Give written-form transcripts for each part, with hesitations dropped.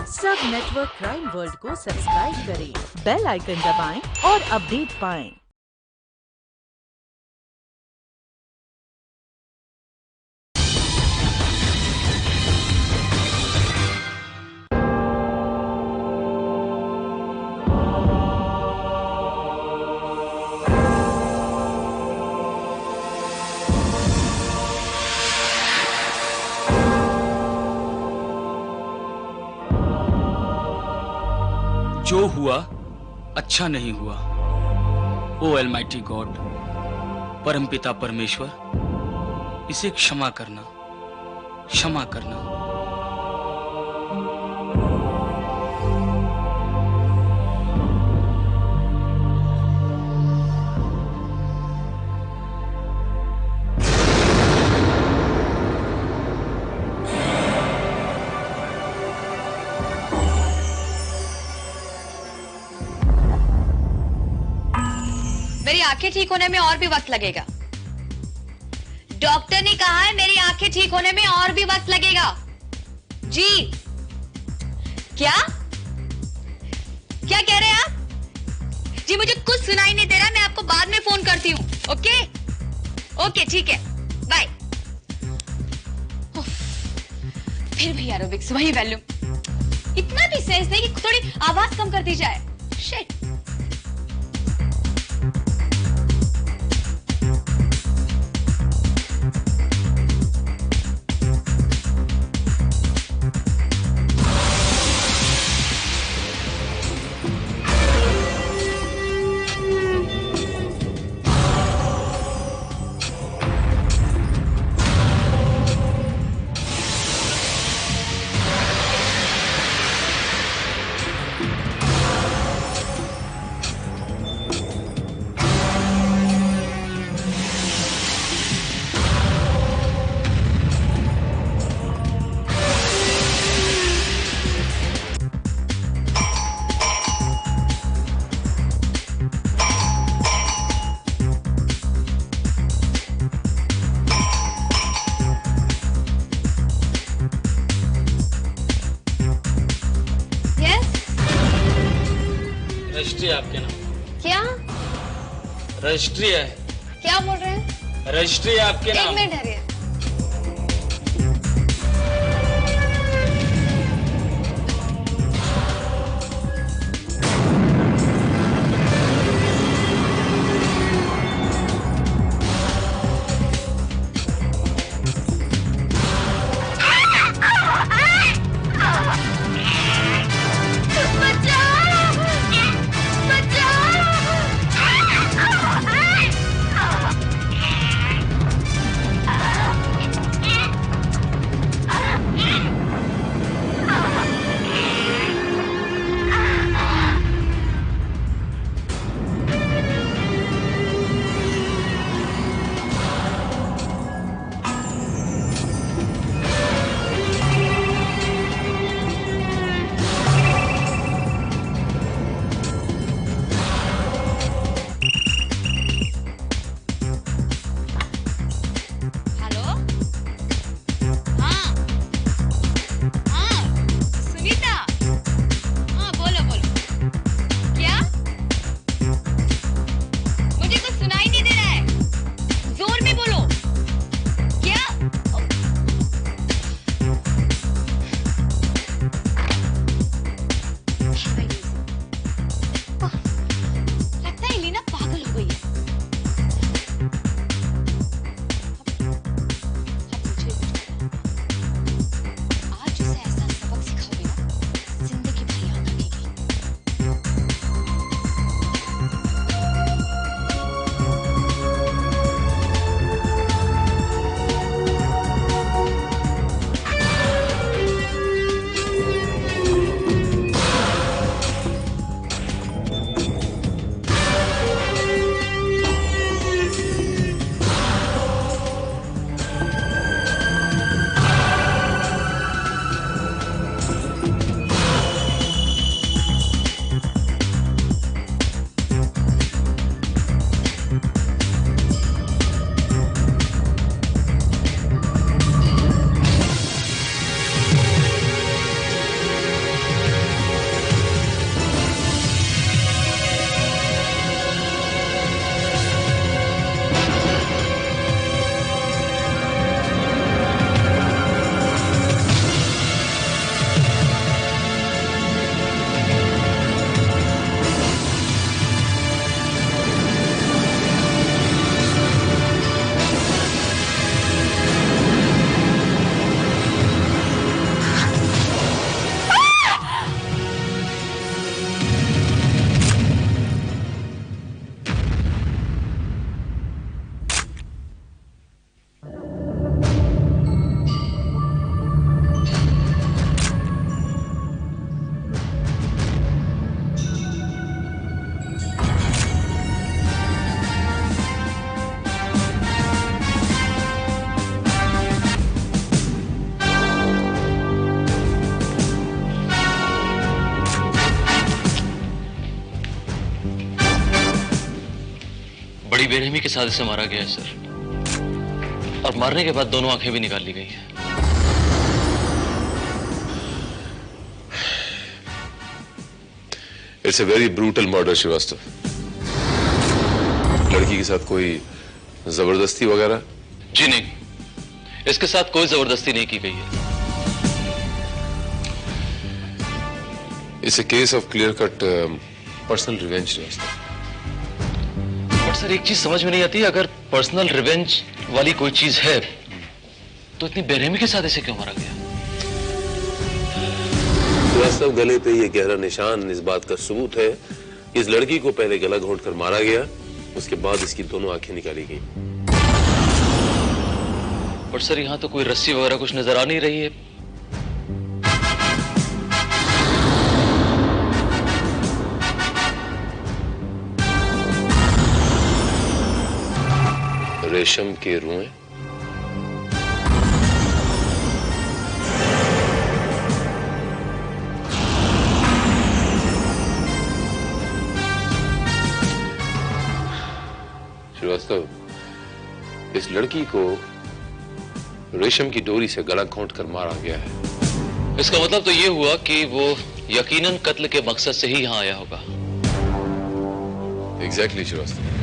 सब network crime world को subscribe करें, बेल आइकन दबाएं और अपडेट पाएं। जो हुआ अच्छा नहीं हुआ। ओ अलमाइटी गॉड, परमपिता परमेश्वर, इसे क्षमा करना, क्षमा करना। मेरी आंखें ठीक होने में और भी वक्त लगेगा। डॉक्टर ने कहा है मेरी आंखें ठीक होने में और भी वक्त लगेगा। जी क्या क्या कह रहे हैं आप? जी मुझे कुछ सुनाई नहीं दे रहा, मैं आपको बाद में फोन करती हूँ। ओके ओके ठीक है, बाय। फिर भी एरोबिक्स वही वॉल्यूम, इतना भी सेंस नहीं कि थोड़ी आवाज कम कर दी जाए। शिट। रजिस्ट्री आपके नाम। क्या रजिस्ट्री है। क्या बोल रहे हैं? रजिस्ट्री है आपके नाम। एक मिनट ठहरिए। बेरहमी के साथ इसे मारा गया है सर, और मारने के बाद दोनों आंखें भी निकाल ली गई हैं। It's a very brutal murder Srivastava. लड़की के साथ कोई जबरदस्ती वगैरह? जी नहीं, इसके साथ कोई जबरदस्ती नहीं की गई है। It's a case of clear cut personal revenge Srivastava. But sir एक चीज समझ में नहीं आती, अगर पर्सनल रिवेंज वाली कोई चीज है तो इतनी बेरहमी के साथ इसे क्यों मारा गया? श्रीवास्तव, गले पे ये गहरा निशान इस बात का सबूत है कि इस लड़की को पहले गला घोंट कर मारा गया, उसके बाद इसकी दोनों आंखें निकाली गई। पर सर यहां तो कोई रस्सी वगैरह कुछ नजर आ नहीं रही है। रेशम के रुएं? श्रीवास्तव, इस लड़की को रेशम की डोरी से गला घोंट कर मारा गया है। इसका मतलब तो ये हुआ कि वो यकीनन कत्ल के मकसद से ही यहां आया होगा। एग्जैक्टली श्रीवास्तव।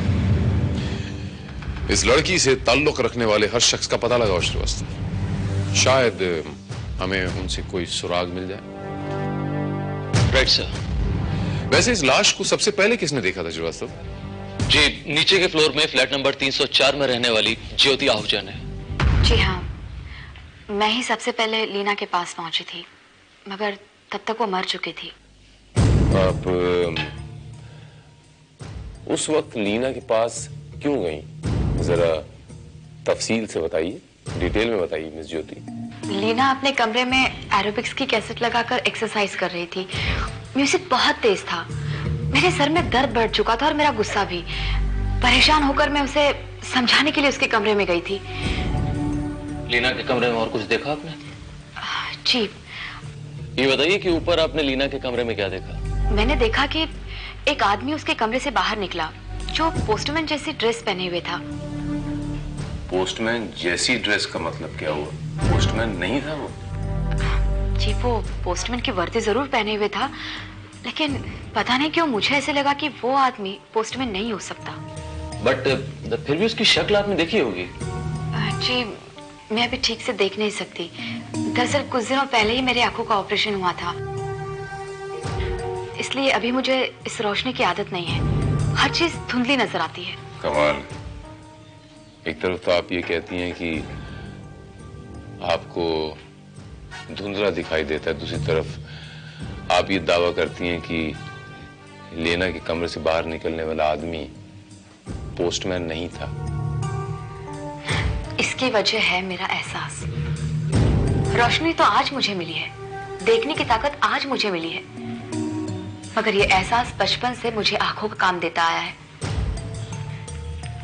इस लड़की से ताल्लुक रखने वाले हर शख्स का पता लगाओ श्रीवास्तव, शायद हमें उनसे कोई सुराग मिल जाए। Right sir. वैसे इस लाश को सबसे पहले किसने देखा था श्रीवास्तव? जी, नीचे के फ्लोर में फ्लैट नंबर 304 में रहने वाली ज्योति आहूजा ने। जी हाँ, मैं ही सबसे पहले लीना के पास पहुंची थी, मगर तब तक वो मर चुकी थी। आप उस वक्त लीना के पास क्यों गई? जरा तफसील से बताइए, डिटेल में बताइए मिस ज्योति। लीना अपने कमरे में एरोबिक्स की कैसेट लगाकर एक्सरसाइज कर रही थी। म्यूजिक बहुत तेज था, मेरे सर में दर्द बढ़ चुका था और मेरा गुस्सा भी। परेशान होकर मैं उसे समझाने के लिए उसके कमरे में गई थी। लीना के कमरे में और कुछ देखा आपने? जी। ये बताइए कि ऊपर आपने लीना के कमरे में क्या देखा? मैंने देखा कि एक आदमी उसके कमरे से बाहर निकला जो पोस्टमैन जैसी ड्रेस पहने हुए था। पोस्टमैन जैसी ड्रेस का मतलब क्या हुआ? पोस्टमैन नहीं था वो? जी, वो पोस्टमैन की वर्दी जरूर पहने हुए था, लेकिन पता नहीं क्यों मुझे ऐसे लगा कि वो आदमी पोस्टमैन नहीं हो सकता। बट फिर भी उसकी शक्ल आपने देखी होगी। जी, मैं अभी ठीक से देख नहीं सकती। दरअसल कुछ दिनों पहले ही मेरी आंखों का ऑपरेशन हुआ था, इसलिए अभी मुझे इस रोशनी की आदत नहीं है। हर चीज धुंधली नजर आती है। कमाल। एक तरफ तो आप ये कहती हैं कि आपको धुंधला दिखाई देता है, दूसरी तरफ आप ये दावा करती हैं कि लेना के कमरे से बाहर निकलने वाला आदमी पोस्टमैन नहीं था। इसकी वजह है मेरा एहसास। रोशनी तो आज मुझे मिली है, देखने की ताकत आज मुझे मिली है, मगर ये एहसास बचपन से मुझे आंखों का काम देता आया है।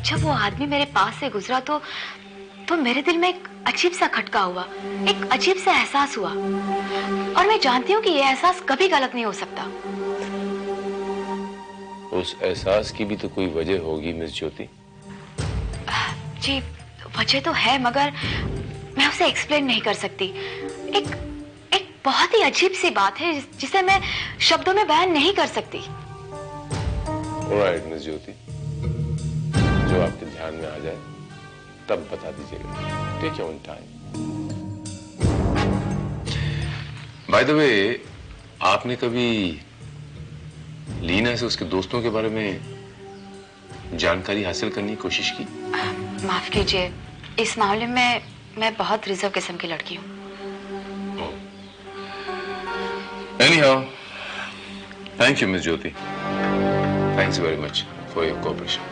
जब वो आदमी मेरे पास से गुजरा तो मेरे दिल में एक अजीब सा खटका हुआ, एक अजीब सा एहसास हुआ, और मैं जानती हूँ कि ये एहसास कभी गलत नहीं हो सकता। उस एहसास की भी तो कोई वजह होगी मिस ज्योति। जी, वजह तो है, मगर मैं उसे एक्सप्लेन नहीं कर सकती। एक बहुत ही अजीब सी बात है जिसे मैं शब्दों में बयान नहीं कर सकती। ऑलराइट मिस ज्योति, जो आपके ध्यान में आ जाए तब बता दीजिएगा। Take your own time. By the way, आपने कभी लीना से उसके दोस्तों के बारे में जानकारी हासिल करने की कोशिश की? माफ कीजिए, इस मामले में मैं बहुत रिजर्व किस्म की लड़की हूँ। Anyhow, thank you, Miss Jyoti. Thanks very much for your cooperation.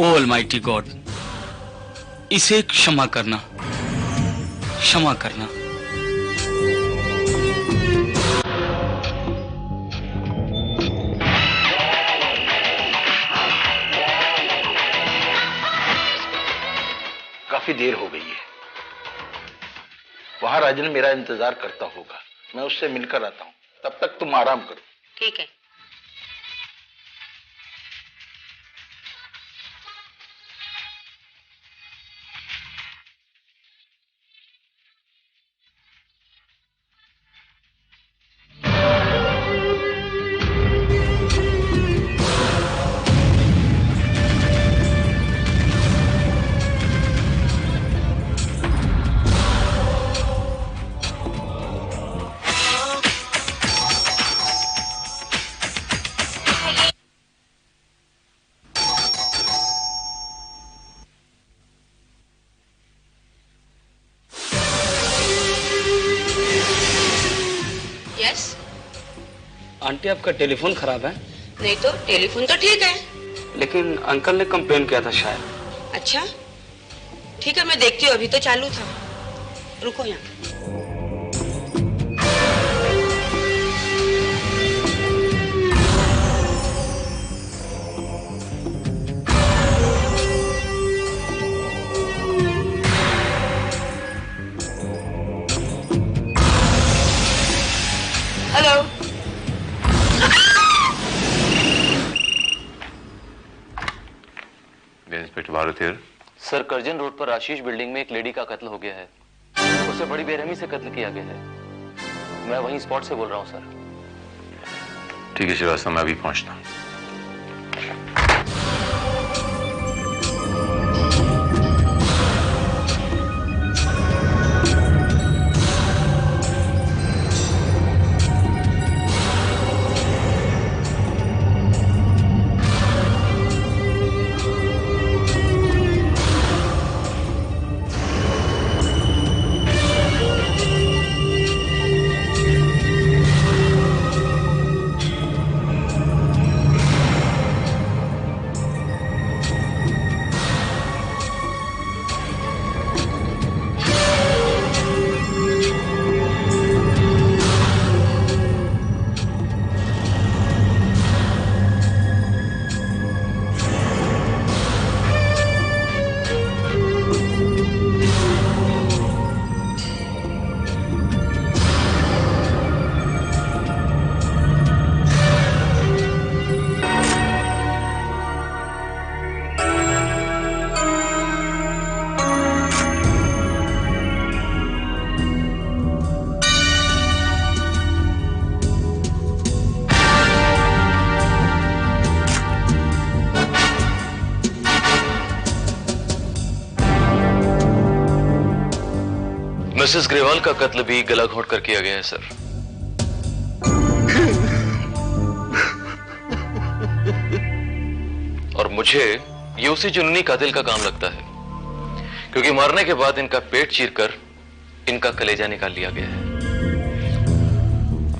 Oh almighty God, इसे क्षमा करना, क्षमा करना। काफी देर हो गई है। वहां राजन मेरा इंतजार करता होगा, मैं उससे मिलकर आता हूं। तब तक तुम आराम करो। ठीक है। आंटी, आपका टेलीफोन खराब है? नहीं तो टेलीफोन तो ठीक है। लेकिन अंकल ने कंप्लेन किया था शायद। अच्छा ठीक है, मैं देखती हूँ। अभी तो चालू था, रुको यहाँ। Hello. Inspector Bharat here. Sir, Curzon road पर आशीष बिल्डिंग में एक लेडी का कत्ल हो गया है। उसे बड़ी बेरहमी से कत्ल किया गया है। मैं वहीं स्पॉट से बोल रहा हूं सर। ठीक है श्रीवास्तव, मैं अभी पहुंचता हूं। मिसेस ग्रेवाल का कत्ल भी गला घोंट कर किया गया है सर। और मुझे ये उसी जुनूनी कातिल का काम लगता है, क्योंकि मारने के बाद इनका पेट चीरकर इनका कलेजा निकाल लिया गया है।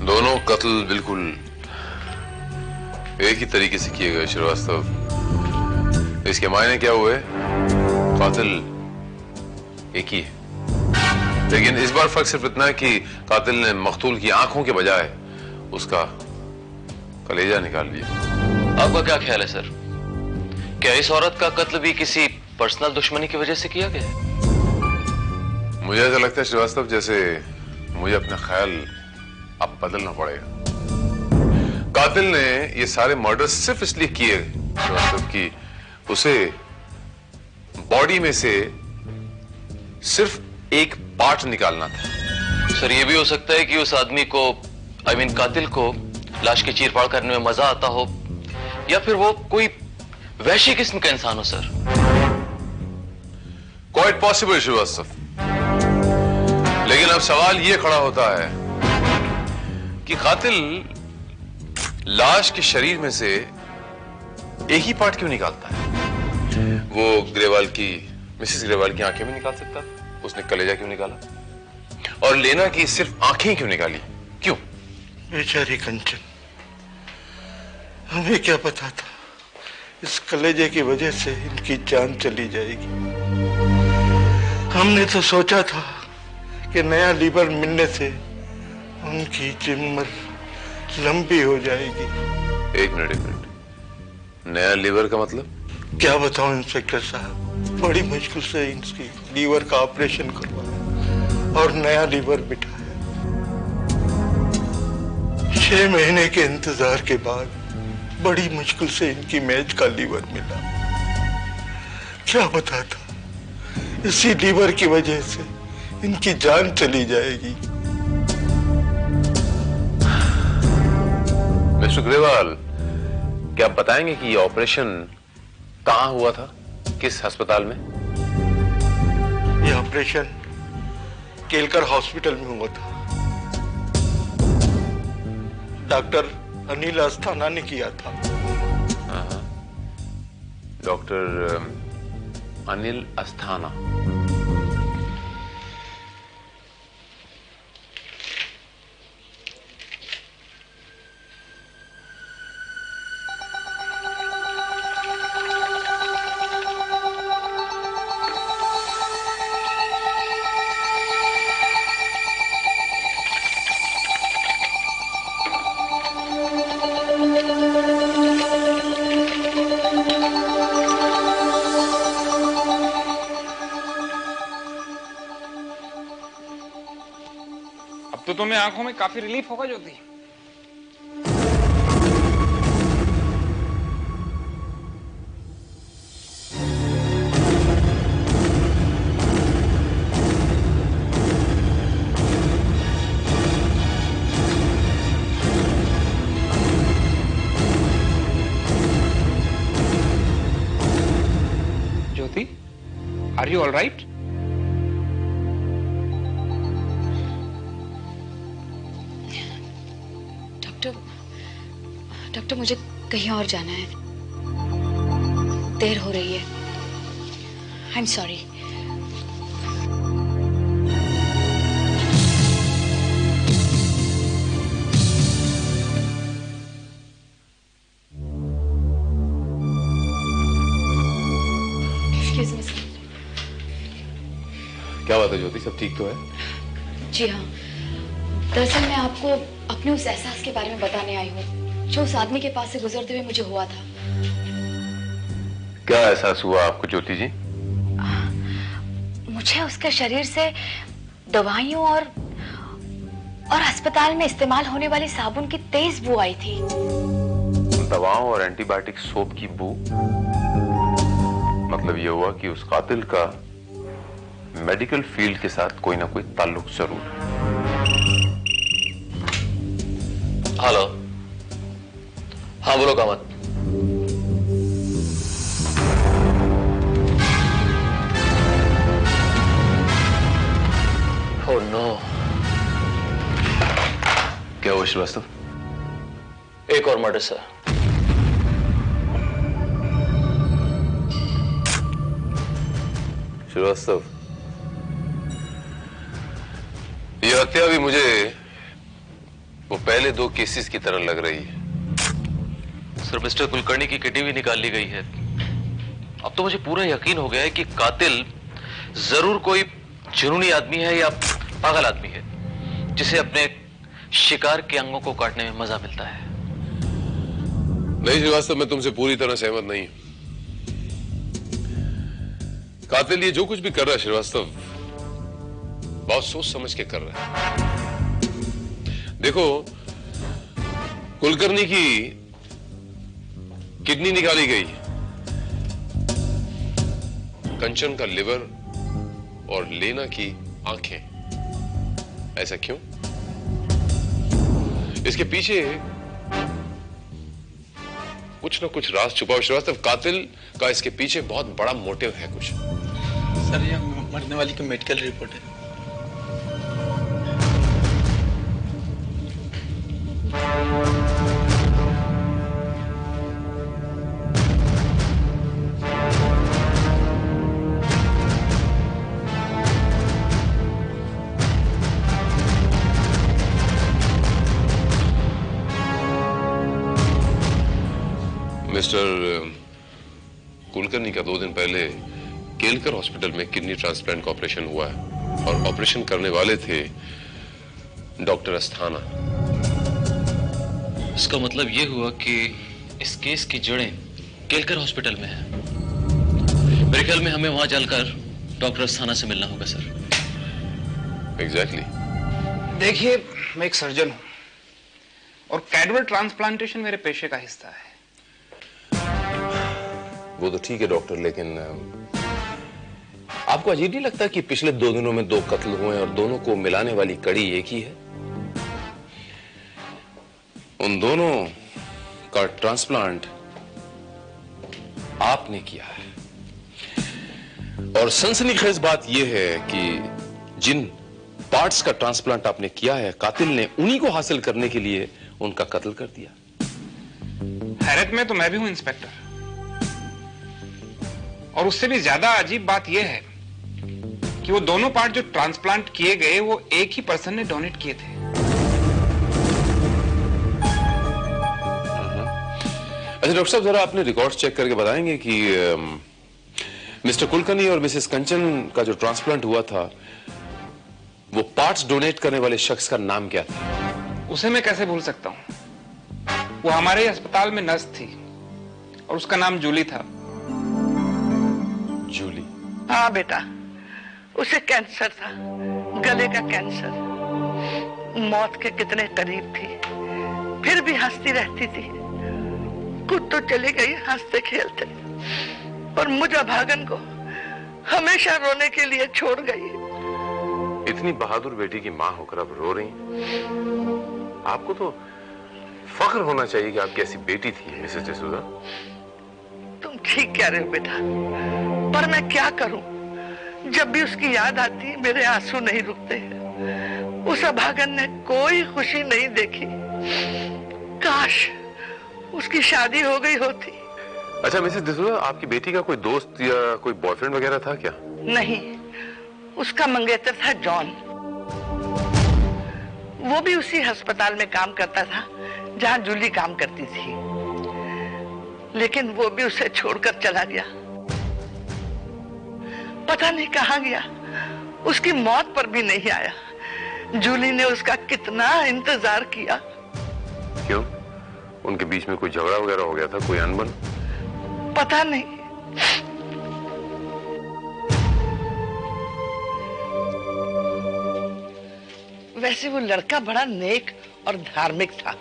दोनों कत्ल बिल्कुल एक ही तरीके से किए गए श्रीवास्तव। इसके मायने क्या हुए? कातिल एक ही है, लेकिन इस बार फर्क सिर्फ इतना है कि कातिल ने मकतूल की आंखों के बजाय उसका कलेजा निकाल लिया। आपका क्या ख्याल है सर? क्या इस औरत का कत्ल भी किसी पर्सनल दुश्मनी की वजह से किया गया है? मुझे ऐसा लगता है श्रीवास्तव जैसे मुझे अपना ख्याल अब बदलना पड़ेगा। कातिल ने ये सारे मर्डर सिर्फ इसलिए किए श्रीवास्तव कि उसे बॉडी में से सिर्फ एक पार्ट निकालना था। सर, ये भी हो सकता है कि उस आदमी को, कातिल को लाश की चीरफाड़ करने में मजा आता हो, या फिर वो कोई वैश्य किस्म का इंसान हो सर। क्वाइट पॉसिबल श्रीवास्तव, लेकिन अब सवाल ये खड़ा होता है कि कातिल लाश के शरीर में से एक ही पार्ट क्यों निकालता है? वो मिसेस ग्रेवाल की आंखें भी निकाल सकता था, उसने कलेजा क्यों निकाला? और लेना की सिर्फ आंखें क्यों निकाली? क्यों? बेचारी कंचन, हमें क्या पता था इस कलेजे की वजह से इनकी जान चली जाएगी। हमने तो सोचा था कि नया लीवर मिलने से उनकी उम्र लंबी हो जाएगी। एक मिनट, नया लीवर का मतलब? क्या बताऊं इंस्पेक्टर साहब, बड़ी मुश्किल से इनकी लीवर का ऑपरेशन करवाया और नया लीवर बिठाया। 6 महीने के इंतजार के बाद बड़ी मुश्किल से इनकी मैच का लीवर मिला। क्या बताता, इसी लीवर की वजह से इनकी जान चली जाएगी। मिस्टर ग्रेवाल, क्या आप बताएंगे कि ये ऑपरेशन कहां हुआ था, किस अस्पताल में? ये ऑपरेशन केलकर हॉस्पिटल में हुआ था। डॉक्टर अनिल अस्थाना ने किया था। डॉक्टर अनिल अस्थाना। तो तुम्हें आंखों में काफी रिलीफ होगा Jyoti. Jyoti, are you all right? Doctor, मुझे कहीं और जाना है, देर हो रही है। I am sorry. Excuse me sir. क्या बात है ज्योति, सब ठीक तो है? जी हाँ, दरअसल मैं आपको अपने उस एहसास के बारे में बताने आई हूँ जो उस आदमी के पास से गुजरते हुए मुझे हुआ था। क्या एहसास हुआ आपको ज्योति जी? मुझे उसके शरीर से दवाइयों और अस्पताल में इस्तेमाल होने वाली साबुन की तेज बू आई थी। दवाओं और एंटीबायोटिक सोप की बू? मतलब यह हुआ कि उस कातिल का मेडिकल फील्ड के साथ कोई ना कोई ताल्लुक जरूर है। हेलो, हाँ बोलो कामत। Oh no. क्या हुआ श्रीवास्तव? एक और मर्डर सर। श्रीवास्तव, यह हत्या भी मुझे वो पहले 2 केसेस की तरह लग रही है। सर, मिस्टर कुलकर्णी की किटी भी निकाल ली गई है। अब तो मुझे पूरा यकीन हो गया है कि कातिल जरूर कोई जुनूनी आदमी है या पागल आदमी है जिसे अपने शिकार के अंगों को काटने में मजा मिलता है। नहीं श्रीवास्तव, मैं तुमसे पूरी तरह सहमत नहीं हूं। कातिल ये जो कुछ भी कर रहा है श्रीवास्तव, बहुत सोच समझ के कर रहा है। देखो, कुलकर्णी की किडनी निकाली गई, कंचन का लिवर और लेना की आंखें। ऐसा क्यों? इसके पीछे कुछ ना कुछ राज छुपा हुआ श्रीवास्तव। कातिल का इसके पीछे बहुत बड़ा मोटिव है कुछ। सर, ये मरने वाली की मेडिकल रिपोर्ट है। मिस्टर कुलकर्णी का 2 दिन पहले केलकर हॉस्पिटल में किडनी ट्रांसप्लांट का ऑपरेशन हुआ है और ऑपरेशन करने वाले थे डॉक्टर अस्थाना। इसका मतलब यह हुआ कि इस केस की जड़ें केलकर हॉस्पिटल में है। मेरे ख्याल में हमें वहां चलकर डॉक्टर अस्थाना से मिलना होगा सर। एग्जैक्टली। देखिए, मैं एक सर्जन हूं और कैडवर ट्रांसप्लांटेशन मेरे पेशे का हिस्सा है। वो तो ठीक है डॉक्टर, लेकिन आपको अजीब नहीं लगता कि पिछले 2 दिनों में 2 कत्ल हुए और दोनों को मिलाने वाली कड़ी एक ही है? उन दोनों का ट्रांसप्लांट आपने किया है और सनसनीखेज बात यह है कि जिन पार्ट्स का ट्रांसप्लांट आपने किया है, कातिल ने उन्हीं को हासिल करने के लिए उनका कत्ल कर दिया। हैरत में तो मैं भी हूं इंस्पेक्टर, और उससे भी ज्यादा अजीब बात यह है कि वो दोनों पार्ट जो ट्रांसप्लांट किए गए वो एक ही पर्सन ने डोनेट किए थे। अच्छा डॉक्टर साहब, जरा अपने रिकॉर्ड्स चेक करके बताएंगे कि मिस्टर कुलकर्णी और मिसेस कंचन का जो ट्रांसप्लांट हुआ था, वो पार्ट्स डोनेट करने वाले शख्स का नाम क्या था? उसे मैं कैसे भूल सकता हूं? वो हमारे ही अस्पताल में नर्स थी और उसका नाम जूली था। जूली? हाँ बेटा, उसे कैंसर था, गले का कैंसर। मौत के कितने करीब थी, फिर भी हंसती रहती थी। खुद तो चली गई हंसते खेलते, और मुझे भागन को हमेशा रोने के लिए छोड़ गई। इतनी बहादुर बेटी की मां होकर अब रो रही? आपको तो फख्र होना चाहिए कि आपकी ऐसी बेटी थी मिसेस डिसूजा। तुम ठीक कह रहे हो बेटा, पर मैं क्या करूं? जब भी उसकी याद आती मेरे आंसू नहीं रुकते हैं। उस अभागन ने कोई खुशी नहीं देखी। काश उसकी शादी हो गई होती। अच्छा मिसेस डिसूजा, आपकी बेटी का कोई दोस्त या कोई बॉयफ्रेंड वगैरह था क्या? नहीं, उसका मंगेतर था जॉन। वो भी उसी अस्पताल में काम करता था जहां जूली काम करती थी, लेकिन वो भी उसे छोड़कर चला गया। पता नहीं कहां गया, उसकी मौत पर भी नहीं आया। जूली ने उसका कितना इंतजार किया। क्यों? उनके बीच में कोई झगड़ा वगैरह हो गया था, कोई अनबन? पता नहीं। वैसे वो लड़का बड़ा नेक और धार्मिक था।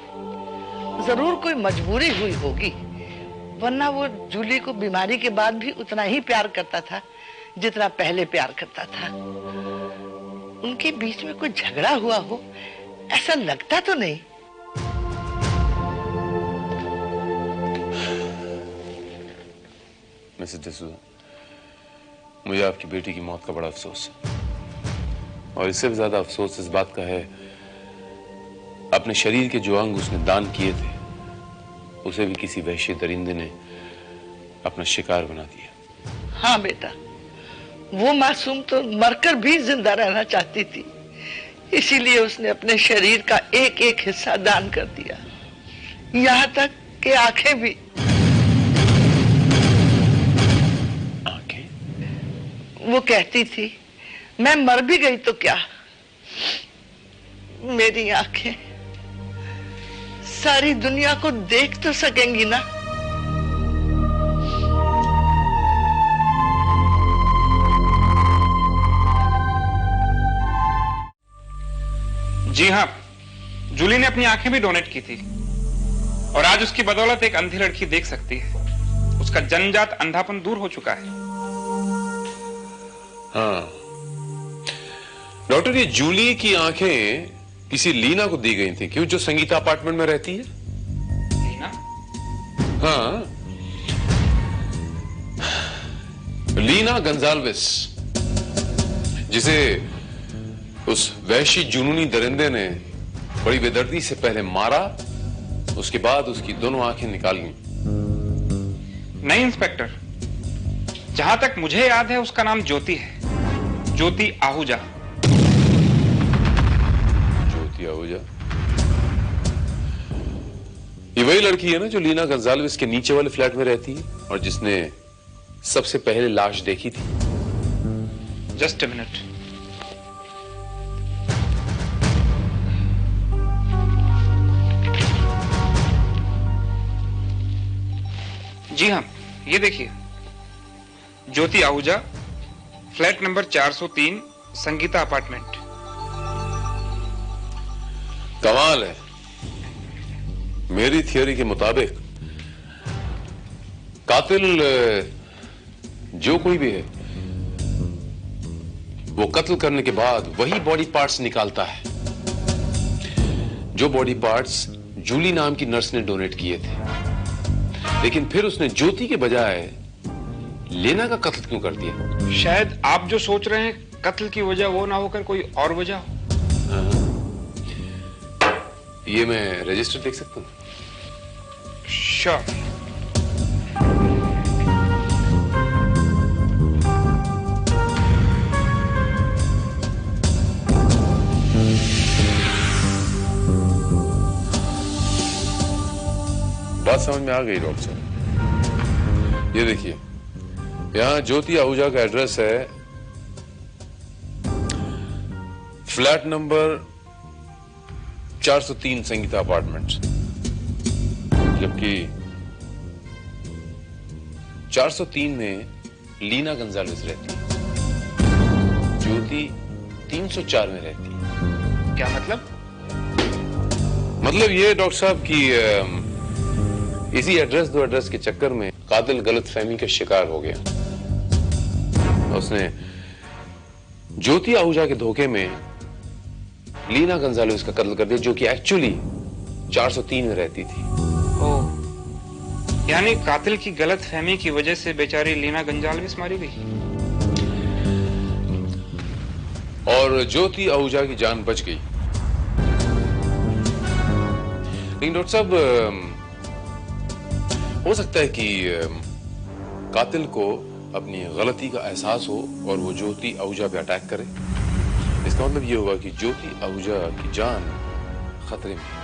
जरूर कोई मजबूरी हुई होगी, वरना वो जूली को बीमारी के बाद भी उतना ही प्यार करता था जितना पहले प्यार करता था। उनके बीच में कोई झगड़ा हुआ हो ऐसा लगता तो नहीं। मिसेस डिसूजा, मुझे आपकी बेटी की मौत का बड़ा अफसोस है, और इससे भी ज्यादा अफसोस इस बात का है अपने शरीर के जो अंग उसने दान किए थे उसे भी किसी वहशी दरिंदे ने अपना शिकार बना दिया। हाँ बेटा, वो मासूम तो मरकर भी जिंदा रहना चाहती थी, इसीलिए उसने अपने शरीर का एक एक हिस्सा दान कर दिया, यहाँ तक कि आंखें भी। आंखें? वो कहती थी मैं मर भी गई तो क्या, मेरी आंखें सारी दुनिया को देख तो सकेंगी ना। जी हाँ, जूली ने अपनी आंखें भी डोनेट की थी और आज उसकी बदौलत एक अंधी लड़की देख सकती है। उसका जन्मजात अंधापन दूर हो चुका है। हाँ डॉक्टर, ये जूली की आंखें किसी लीना को दी गई थी, क्यों? जो संगीता अपार्टमेंट में रहती है। लीना? हाँ, लीना गंजाल्विस, जिसे उस वहशी जुनूनी दरिंदे ने बड़ी बेदर्दी से पहले मारा, उसके बाद उसकी दोनों आंखें निकाल ली। नहीं इंस्पेक्टर, जहां तक मुझे याद है उसका नाम ज्योति है, ज्योति आहूजा। ज्योति आहूजा? ये वही लड़की है ना जो लीना गंजाल्विस के नीचे वाले फ्लैट में रहती है और जिसने सबसे पहले लाश देखी थी? Just a minute. जी हाँ, ये देखिए, Jyoti Ahuja, flat number 403, Sangeeta apartment. कमाल है। मेरी थियोरी के मुताबिक कातिल जो कोई भी है वो कत्ल करने के बाद वही बॉडी पार्ट्स निकालता है जो बॉडी पार्ट्स जूली नाम की नर्स ने डोनेट किए थे, लेकिन फिर उसने ज्योति के बजाय लेना का कत्ल क्यों कर दिया? शायद आप जो सोच रहे हैं कत्ल की वजह वो ना होकर कोई और वजह हो। ये मैं रजिस्टर देख सकता हूं? श्योर। बात समझ में आ गई डॉक्टर साहब। ये देखिए, यहां ज्योति आहूजा का एड्रेस है फ्लैट नंबर 403 संगीता अपार्टमेंट, जबकि 403 में लीना गंजालेस रहती है, ज्योति 304 में रहती है। क्या मतलब? मतलब ये डॉक्टर साहब की इसी एड्रेस दो एड्रेस के चक्कर में कातिल गलतफहमी का शिकार हो गया। उसने ज्योति आहूजा के धोखे में लीना गंजालेस का कत्ल कर दिया, जो कि एक्चुअली 403 में रहती थी। ओह, यानी कातिल की गलतफहमी की वजह से बेचारी लीना गंजालेस मारी गई और ज्योति आहूजा की जान बच गई। लेकिन डॉक्टर साहब, हो सकता है कि कातिल को अपनी गलती का एहसास हो और वो ज्योति आहूजा पे अटैक करे। इसका मतलब ये होगा कि ज्योति आहूजा की जान खतरे में है।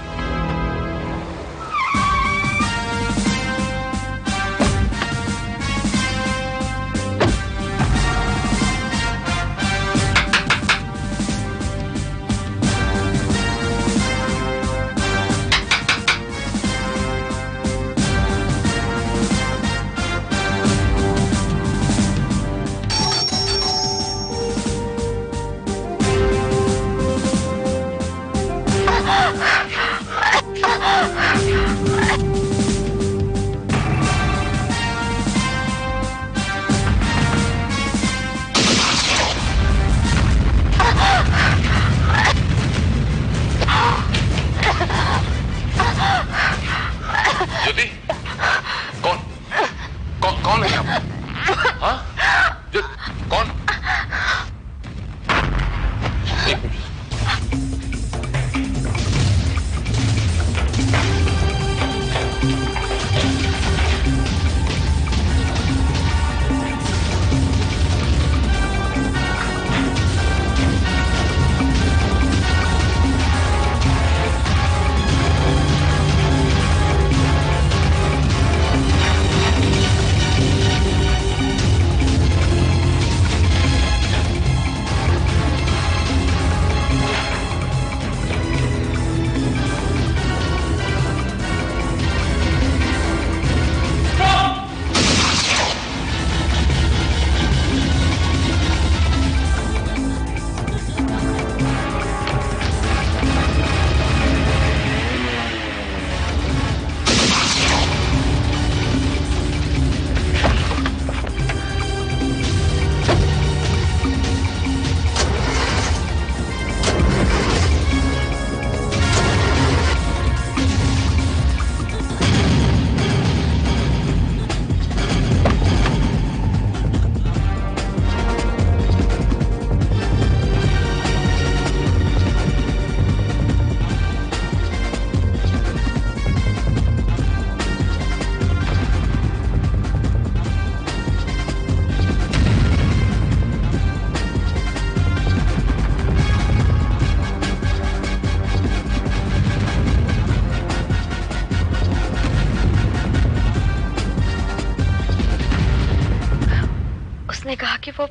कहा कि वो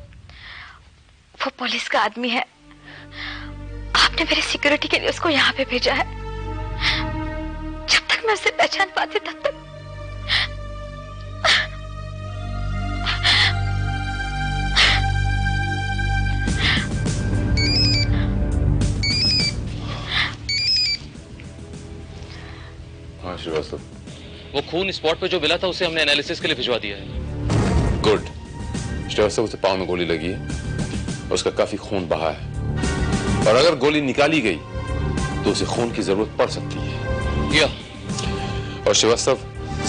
पुलिस का आदमी है। आपने मेरी सिक्योरिटी के लिए उसको यहाँ पे भेजा है। जब तक मैं उसे पहचान पाती तब तक। हाँ श्रीवास्तव, वो खून स्पॉट पे जो मिला था उसे हमने एनालिसिस के लिए भिजवा दिया है। गुड। श्रीवास्तव, उसे पाँव में गोली लगी है, उसका काफी खून बहा है, और अगर गोली निकाली गई तो उसे खून की जरूरत पड़ सकती है। या और श्रीवास्तव,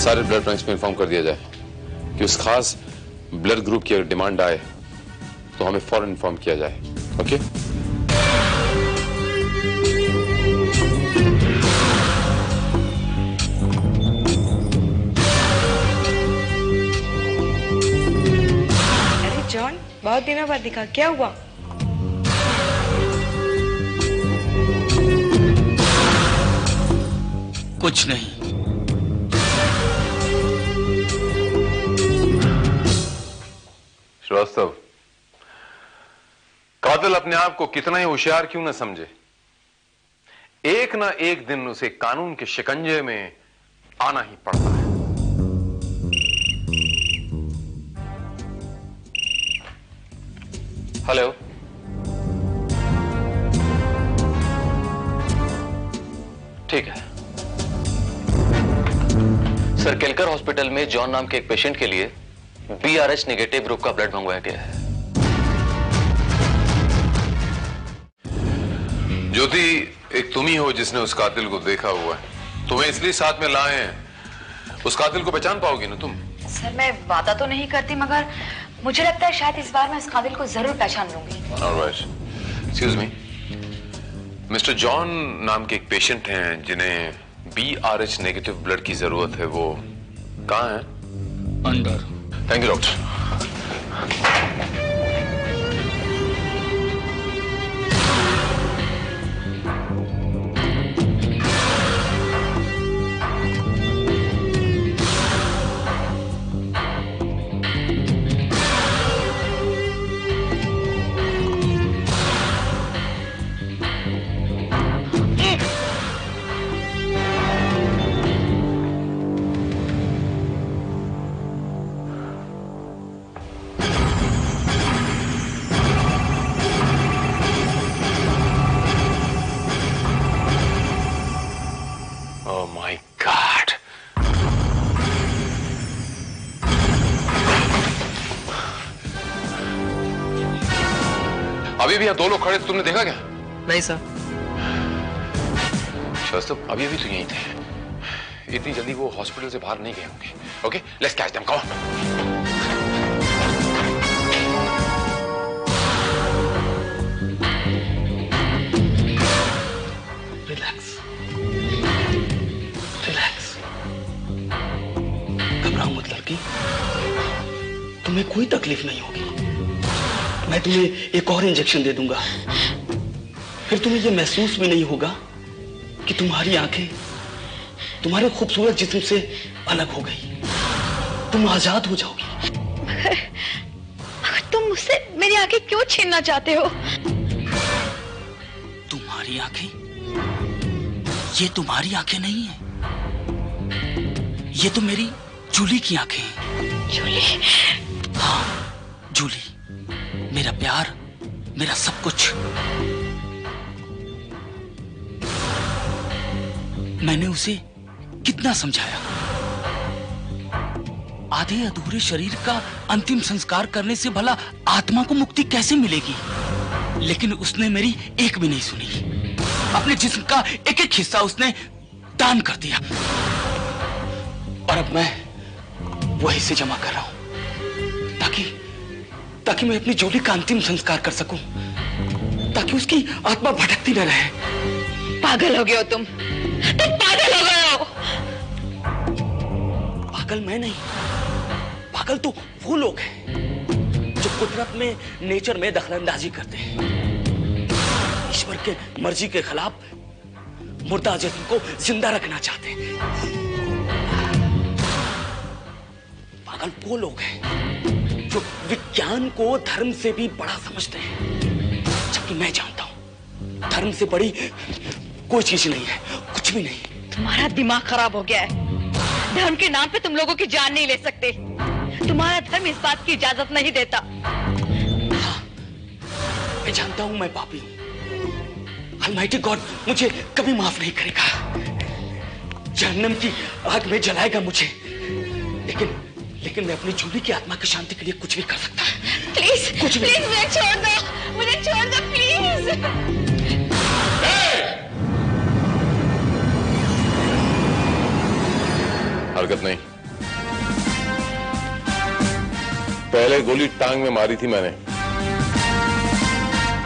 सारे ब्लड बैंक्स में इन्फॉर्म कर दिया जाए कि उस खास ब्लड ग्रुप की अगर डिमांड आए तो हमें फौरन इन्फॉर्म किया जाए। ओके? अरे जॉन, बहुत दिनों बाद दिखा, क्या हुआ? कुछ नहीं। श्रीवास्तव, कातिल अपने आप को कितना ही होशियार क्यों न समझे, एक ना एक दिन उसे कानून के शिकंजे में आना ही पड़ता है। हेलो, ठीक है सर। केलकर हॉस्पिटल में जॉन नाम के एक पेशेंट के लिए BRH नेगेटिव ग्रुप का ब्लड मंगवाया गया है। ज्योति, एक तुम ही हो जिसने उस कातिल को देखा हुआ है। तुम्हें इसलिए साथ में लाए हैं, उस कातिल को पहचान पाओगी ना तुम? सर, मैं वादा तो नहीं करती, मगर मुझे लगता है शायद इस बार मैं उस कातिल को जरूर पहचान लूंगी। Alright. Excuse me, mister John नाम के एक पेशेंट हैं जिन्हें BRH नेगेटिव ब्लड की जरूरत है, वो कहाँ हैं? अंदर। Thank you doctor. अभी भी यहाँ दो लोग खड़े थे, तुमने देखा क्या? नहीं सर। श्रीवास्तव, अभी तो यहीं थे। इतनी जल्दी वो हॉस्पिटल से बाहर नहीं गए होंगे। Okay, let's catch them, come on. Relax, relax. घबराओ मत लड़की, तुम्हें कोई तकलीफ नहीं होगी। मैं तुम्हें एक और इंजेक्शन दे दूंगा, फिर तुम्हें यह महसूस भी नहीं होगा कि तुम्हारी आंखें तुम्हारे खूबसूरत जिस्म से अलग हो गई। तुम आजाद हो जाओगी। मगर तुम मुझसे मेरी आंखें क्यों छीनना चाहते हो? तुम्हारी आंखें? ये तुम्हारी आंखें नहीं है, ये तो मेरी जूली की आंखें हैं। जूली? हाँ, जूली, मेरा प्यार, मेरा सब कुछ। मैंने उसे कितना समझाया, आधे अधूरे शरीर का अंतिम संस्कार करने से भला आत्मा को मुक्ति कैसे मिलेगी, लेकिन उसने मेरी एक भी नहीं सुनी। अपने जिस्म का एक एक हिस्सा उसने दान कर दिया, और अब मैं वो हिस्से जमा कर रहा हूं ताकि मैं अपनी जूली का अंतिम संस्कार कर सकूं, ताकि उसकी आत्मा भटकती न रहे। पागल हो गए हो तुम पागल हो गए हो। पागल मैं नहीं, पागल तो वो लोग हैं जो कुदरत में, नेचर में दखलंदाजी करते हैं, ईश्वर के मर्जी के खिलाफ मुर्दा जिस्म को जिंदा रखना चाहते हैं। पागल वो लोग हैं जो विज्ञान को धर्म से भी बड़ा समझते हैं, जबकि मैं जानता हूं धर्म से बड़ी कोई चीज नहीं है, कुछ भी नहीं। तुम्हारा दिमाग खराब हो गया है। धर्म के नाम पे तुम लोगों की जान नहीं ले सकते। तुम्हारा धर्म इस बात की इजाजत नहीं देता। हाँ, मैं जानता हूं मैं पापी हूं। अलमाइटी गॉड मुझे कभी माफ नहीं करेगा, जहन्नम की आग में जलाएगा मुझे, लेकिन मैं अपनी जूली की आत्मा की शांति के लिए कुछ भी कर सकता हूं। प्लीज कुछ भी। प्लीज मुझे छोड़ दो, मुझे छोड़ दो प्लीज। हरकत नहीं। पहले गोली टांग में मारी थी मैंने,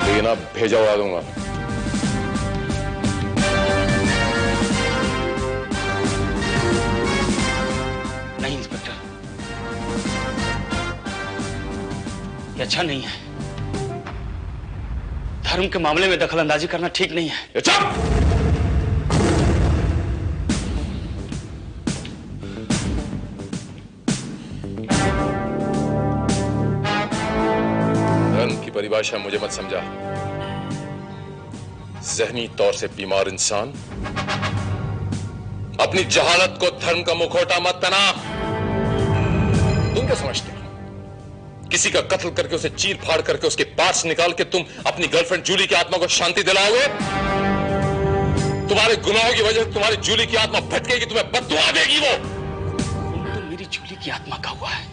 लेकिन अब भेजा उड़ा दूंगा। नहीं इंस्पेक्टर, ये अच्छा नहीं है। धर्म के मामले में दखल अंदाजी करना ठीक नहीं है। चुप! धर्म की परिभाषा मुझे मत समझा। ज़हनी तौर से बीमार इंसान अपनी जहालत को धर्म का मुखौटा मत पहना। तुम क्या समझते हो किसी का कत्ल करके उसे चीर फाड़ करके उसके पार्ट्स निकाल के तुम अपनी गर्लफ्रेंड जूली की आत्मा को शांति दिलाओगे? तुम्हारे गुनाहों की वजह से तुम्हारी जूली की आत्मा भटकेगी, तुम्हें बद्दुआ देगी। वो तो मेरी जूली की आत्मा का हुआ है,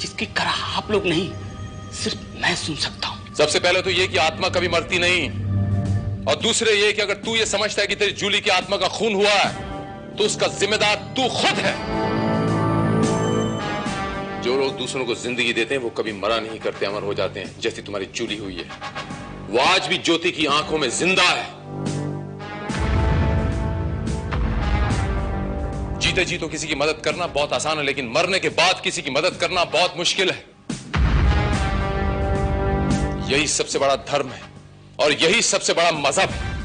जिसकी कराह आप लोग नहीं सिर्फ मैं सुन सकता हूं। सबसे पहले तो ये कि आत्मा कभी मरती नहीं, और दूसरे ये कि अगर तू ये समझता है कि तेरी जूली की आत्मा का खून हुआ है तो उसका जिम्मेदार तू खुद है। जो लोग दूसरों को जिंदगी देते हैं वो कभी मरा नहीं करते, अमर हो जाते हैं, जैसी तुम्हारी जूली हुई है। वो आज भी ज्योति की आंखों में जिंदा है। जीते जी तो किसी की मदद करना बहुत आसान है, लेकिन मरने के बाद किसी की मदद करना बहुत मुश्किल है। यही सबसे बड़ा धर्म है और यही सबसे बड़ा मजहब है।